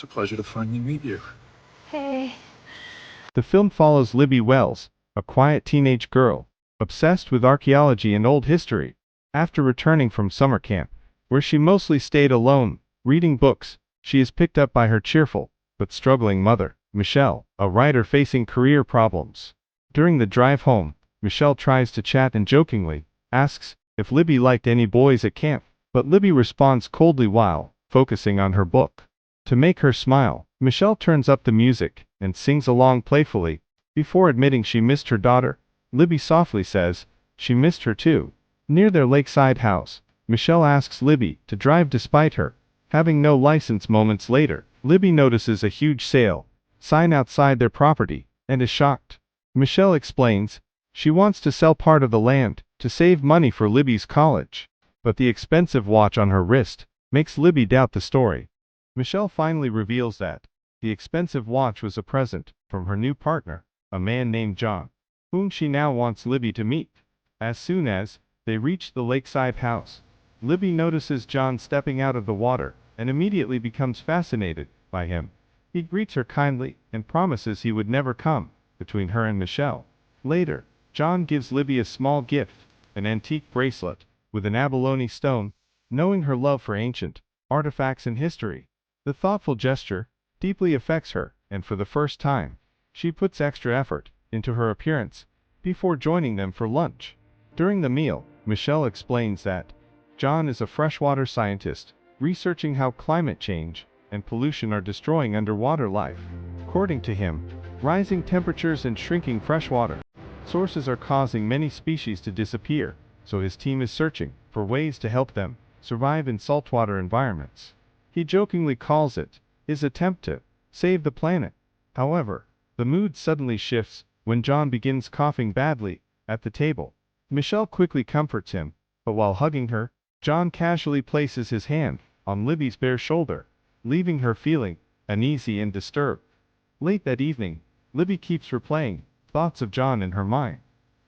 It's a pleasure to finally meet you. Hey. The film follows Libby Wells, a quiet teenage girl, obsessed with archaeology and old history. After returning from summer camp, where she mostly stayed alone, reading books, she is picked up by her cheerful, but struggling mother, Michelle, a writer facing career problems. During the drive home, Michelle tries to chat and jokingly asks if Libby liked any boys at camp, but Libby responds coldly while focusing on her book. To make her smile, Michelle turns up the music and sings along playfully. Before admitting she missed her daughter, Libby softly says she missed her too. Near their lakeside house, Michelle asks Libby to drive despite her having no license. Moments later, Libby notices a huge sale sign outside their property and is shocked. Michelle explains she wants to sell part of the land to save money for Libby's college, but the expensive watch on her wrist makes Libby doubt the story. Michelle finally reveals that the expensive watch was a present from her new partner, a man named John, whom she now wants Libby to meet. As soon as they reach the lakeside house, Libby notices John stepping out of the water and immediately becomes fascinated by him. He greets her kindly and promises he would never come between her and Michelle. Later, John gives Libby a small gift, an antique bracelet with an abalone stone, knowing her love for ancient artifacts and history. The thoughtful gesture deeply affects her, and for the first time, she puts extra effort into her appearance before joining them for lunch. During the meal, Michelle explains that John is a freshwater scientist, researching how climate change and pollution are destroying underwater life. According to him, rising temperatures and shrinking freshwater sources are causing many species to disappear, so his team is searching for ways to help them survive in saltwater environments. He jokingly calls it his attempt to save the planet. However, the mood suddenly shifts when John begins coughing badly at the table. Michelle quickly comforts him, but while hugging her, John casually places his hand on Libby's bare shoulder, leaving her feeling uneasy and disturbed. Late that evening, Libby keeps replaying thoughts of John in her mind.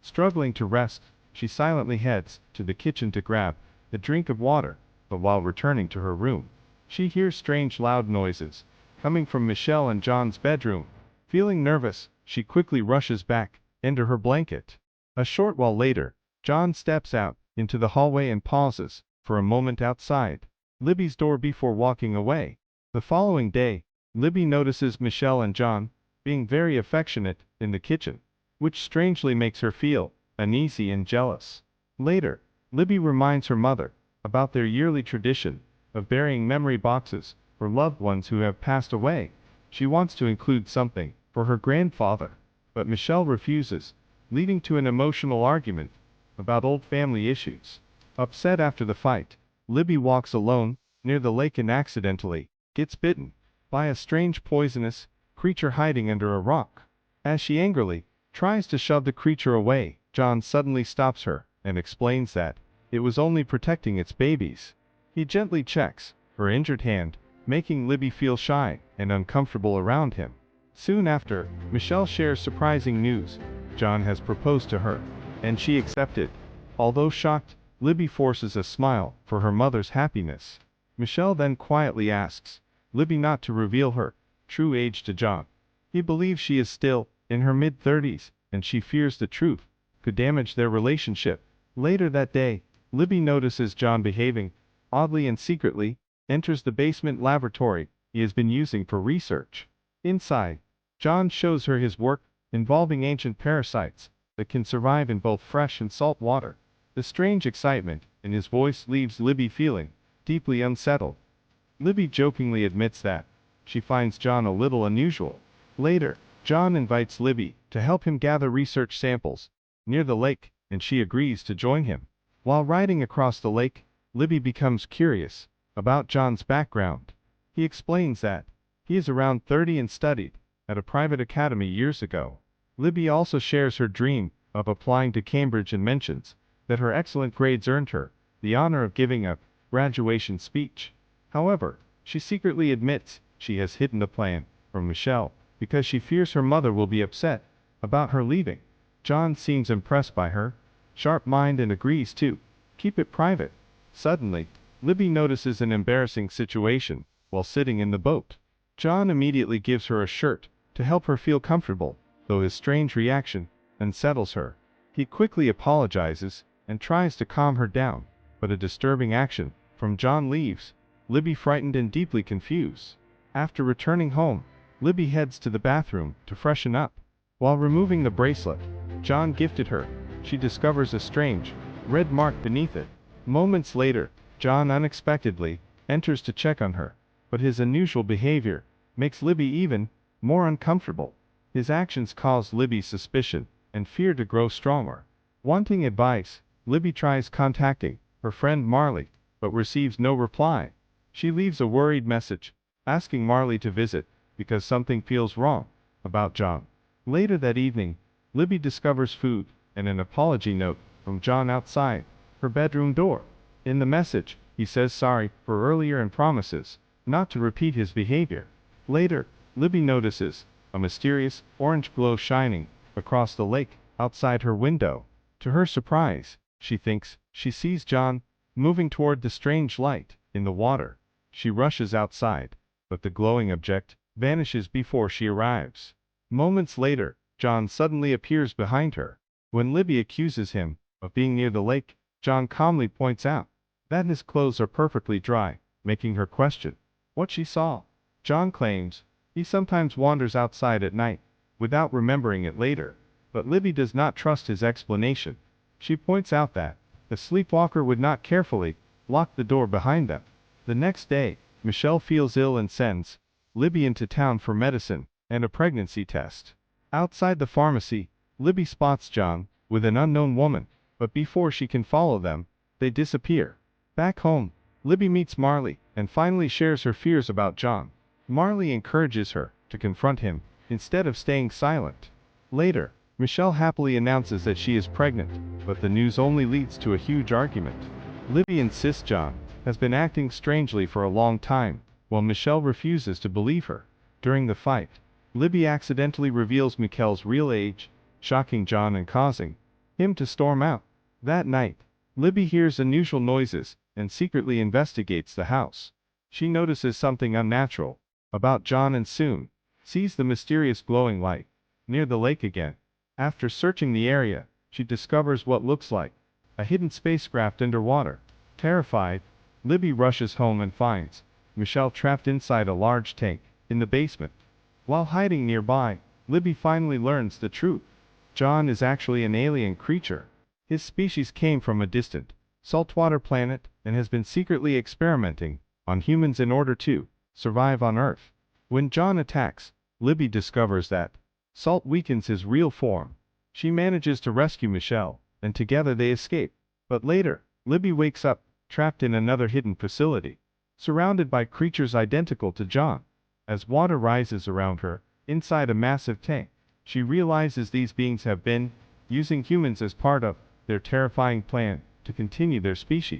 Struggling to rest, she silently heads to the kitchen to grab a drink of water, but while returning to her room, she hears strange loud noises coming from Michelle and John's bedroom. Feeling nervous, she quickly rushes back into her blanket. A short while later, John steps out into the hallway and pauses for a moment outside Libby's door before walking away. The following day, Libby notices Michelle and John being very affectionate in the kitchen, which strangely makes her feel uneasy and jealous. Later, Libby reminds her mother about their yearly tradition of burying memory boxes for loved ones who have passed away. She wants to include something for her grandfather, but Michelle refuses, leading to an emotional argument about old family issues. Upset after the fight, Libby walks alone near the lake and accidentally gets bitten by a strange poisonous creature hiding under a rock. As she angrily tries to shove the creature away, John suddenly stops her and explains that it was only protecting its babies. He gently checks her injured hand, making Libby feel shy and uncomfortable around him. Soon after, Michelle shares surprising news. John has proposed to her, and she accepted. Although shocked, Libby forces a smile for her mother's happiness. Michelle then quietly asks Libby not to reveal her true age to John. He believes she is still in her mid-30s, and she fears the truth could damage their relationship. Later that day, Libby notices John behaving oddly and secretly enters the basement laboratory he has been using for research. Inside, John shows her his work involving ancient parasites that can survive in both fresh and salt water. The strange excitement in his voice leaves Libby feeling deeply unsettled. Libby jokingly admits that she finds John a little unusual. Later, John invites Libby to help him gather research samples near the lake, and she agrees to join him. While riding across the lake, Libby becomes curious about John's background. He explains that he is around 30 and studied at a private academy years ago. Libby also shares her dream of applying to Cambridge and mentions that her excellent grades earned her the honor of giving a graduation speech. However, she secretly admits she has hidden the plan from Michelle because she fears her mother will be upset about her leaving. John seems impressed by her sharp mind and agrees to keep it private. Suddenly, Libby notices an embarrassing situation while sitting in the boat. John immediately gives her a shirt to help her feel comfortable, though his strange reaction unsettles her. He quickly apologizes and tries to calm her down, but a disturbing action from John leaves Libby frightened and deeply confused. After returning home, Libby heads to the bathroom to freshen up. While removing the bracelet John gifted her, she discovers a strange, red mark beneath it. Moments later, John unexpectedly enters to check on her, but his unusual behavior makes Libby even more uncomfortable. His actions cause Libby's suspicion and fear to grow stronger. Wanting advice, Libby tries contacting her friend Marley, but receives no reply. She leaves a worried message, asking Marley to visit, because something feels wrong about John. Later that evening, Libby discovers food and an apology note from John outside her bedroom door. In the message, he says sorry for earlier and promises not to repeat his behavior. Later, Libby notices a mysterious orange glow shining across the lake outside her window. To her surprise, she thinks she sees John moving toward the strange light in the water. She rushes outside, but the glowing object vanishes before she arrives. Moments later, John suddenly appears behind her. When Libby accuses him of being near the lake, John calmly points out that his clothes are perfectly dry, making her question what she saw. John claims he sometimes wanders outside at night, without remembering it later, but Libby does not trust his explanation. She points out that the sleepwalker would not carefully lock the door behind them. The next day, Michelle feels ill and sends Libby into town for medicine and a pregnancy test. Outside the pharmacy, Libby spots John with an unknown woman, but before she can follow them, they disappear. Back home, Libby meets Marley and finally shares her fears about John. Marley encourages her to confront him instead of staying silent. Later, Michelle happily announces that she is pregnant, but the news only leads to a huge argument. Libby insists John has been acting strangely for a long time, while Michelle refuses to believe her. During the fight, Libby accidentally reveals Michelle's real age, shocking John and causing him to storm out. That night, Libby hears unusual noises and secretly investigates the house. She notices something unnatural about John and soon sees the mysterious glowing light near the lake again. After searching the area, she discovers what looks like a hidden spacecraft underwater. Terrified, Libby rushes home and finds Michelle trapped inside a large tank in the basement. While hiding nearby, Libby finally learns the truth. John is actually an alien creature. His species came from a distant, saltwater planet and has been secretly experimenting on humans in order to survive on Earth. When John attacks, Libby discovers that salt weakens his real form. She manages to rescue Michelle, and together they escape. But later, Libby wakes up, trapped in another hidden facility, surrounded by creatures identical to John. As water rises around her, inside a massive tank, she realizes these beings have been using humans as part of their terrifying plan to continue their species.